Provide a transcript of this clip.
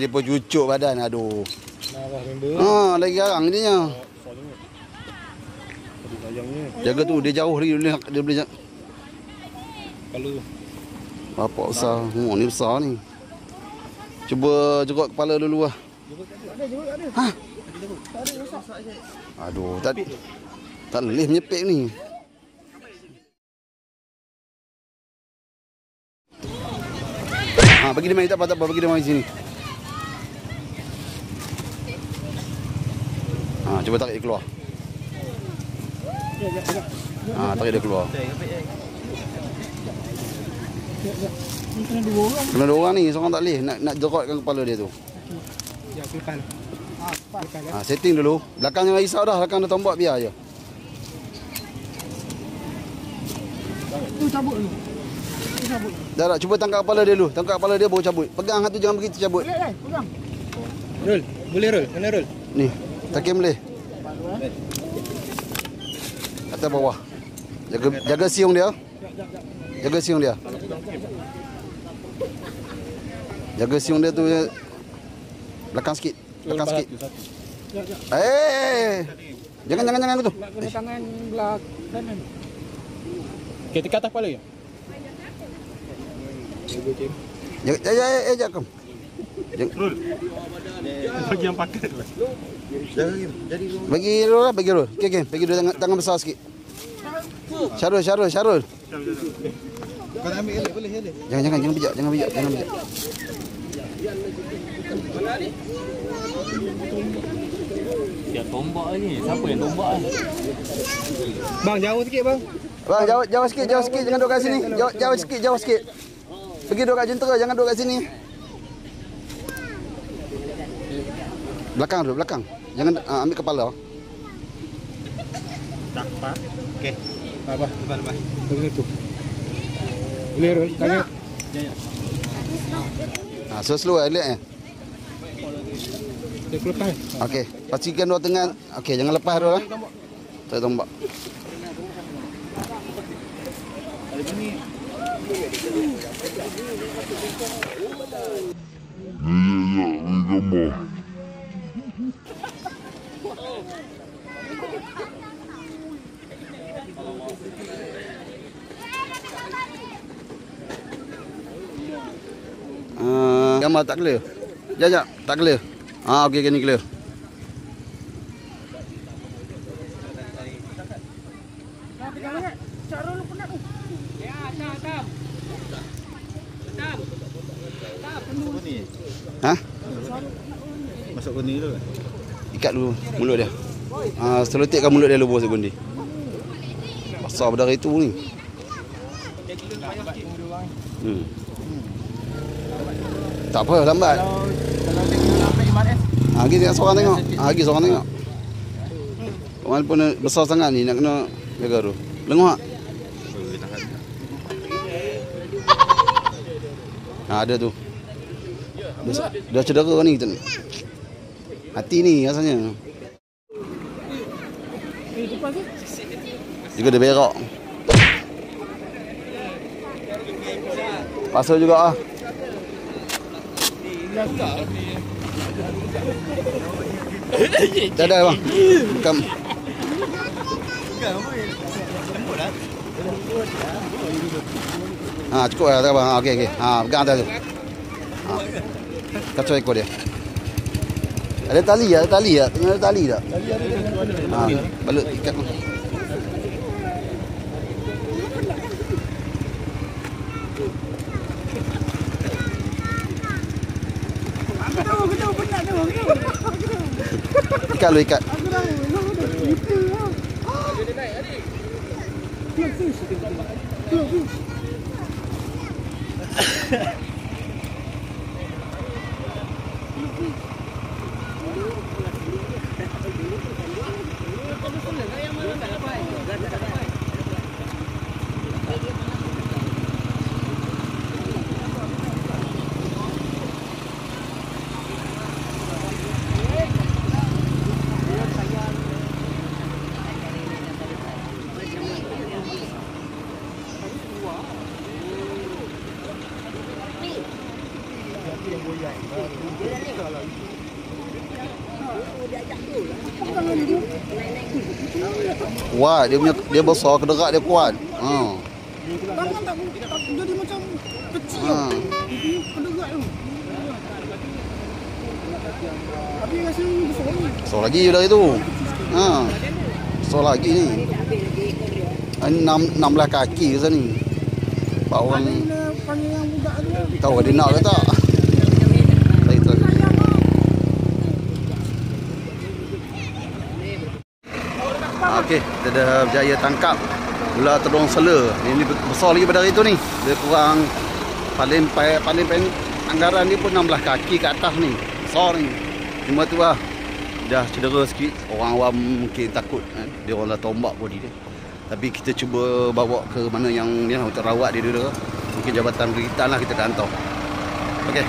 dia pun cucuk badan. Aduh. Lagi garang dia. Jaga tu, dia jauh lagi. Dia boleh Kepala. Bapak besar. Ni besar ni. Cuba jerut kepala dulu lah. Ha? Aduh, tak lelih menyepik ni. Bagi dia main tak apa, bagi dia main sini. Cuba tarik dia keluar. Tarik dia keluar. Kena dua orang ni, seorang tak boleh nak jerutkan kepala dia tu. Setting dulu. Belakang jangan risau dah, belakang dah tombak biar je. Tu cabut dulu. Dah, cuba tangkap kepala dia dulu. Tangkap kepala dia baru cabut. Pegang hatu, jangan begitu cabut. Pegang. Roll. Boleh roll. Kena roll. Ni, takim boleh. Atas bawah. Jaga siung dia. Jaga siung dia. Jaga siung dia tu. Belakang sikit. Belakang sikit. Jangan tu. Kena tangan belah kanan. Okey, tekan atas kepala je. Jangan. Bagi yang pakai. Bagi roll. Okey, bagi dua tangan besar sikit. Syarul. Kau nak ambil boleh. Jangan bijak. Dia tombak ni. Siapa yang tombak ni? Bang, jauh sikit bang. Bang, jauh sikit. Jangan duduk kat sini. Jauh sikit. Pergi duduk kat jentera, jangan duduk kat sini. Belakang. Jangan ambil kepala. Tak apa. Okey. Apa? Lepas. Tengok tu. Boleh roll. Tangan. Slow lihat Dia lepas. Okey, pastikan dua tengah. Okey, jangan lepas dulu lah. Tak tombak. Gambar tak clear. Jap, tak clear. Okey, ni clear. Masuk gundi dulu. Ikat dulu mulut dia. Selotikkan mulut dia lubus gundi. Besar pada hari tu ni. Tak apa, lambat. Lagi seorang tengok. Lagi seorang tengok. Walaupun besar sangat ni nak kena jaga tu. Lengok. Ada tu. Dah cedera ni kita ni. Hati ni rasanya. Juga dia berak. Pasal juga Tak ada bang. Bukan. Cukup lah tak bang. Okey. Pegang atas tu. Kacau ekor dia. Ada tali tak? Tengah ada tali tak? Balut ikat tu. Ikat lu ikat. Kuat dia besar, kederak dia kuat. Tangan tak jadi macam kecil. Kedegak tu. Tapi rasa besar ni. Besar lagi dah itu. Besar lagi ni. 16 kaki ke sana ni. Pak orang Panggil yang budak tu. tahu dia nak ke tak. Saya tak. Okey, kita dah berjaya tangkap ular terung sela. Ini besar lagi pada hari tu ni. Dia kurang paling anggaran dia pun 16 kaki ke atas ni. Besar ni. Cuma tu lah, dah cedera sikit. Orang awam mungkin takut dia orang dah tombak body dia. Tapi kita cuba bawa ke mana yang ni untuk rawat dia dulu. Mungkin Jabatan Berkaitan lah kita dah hantar. Okey.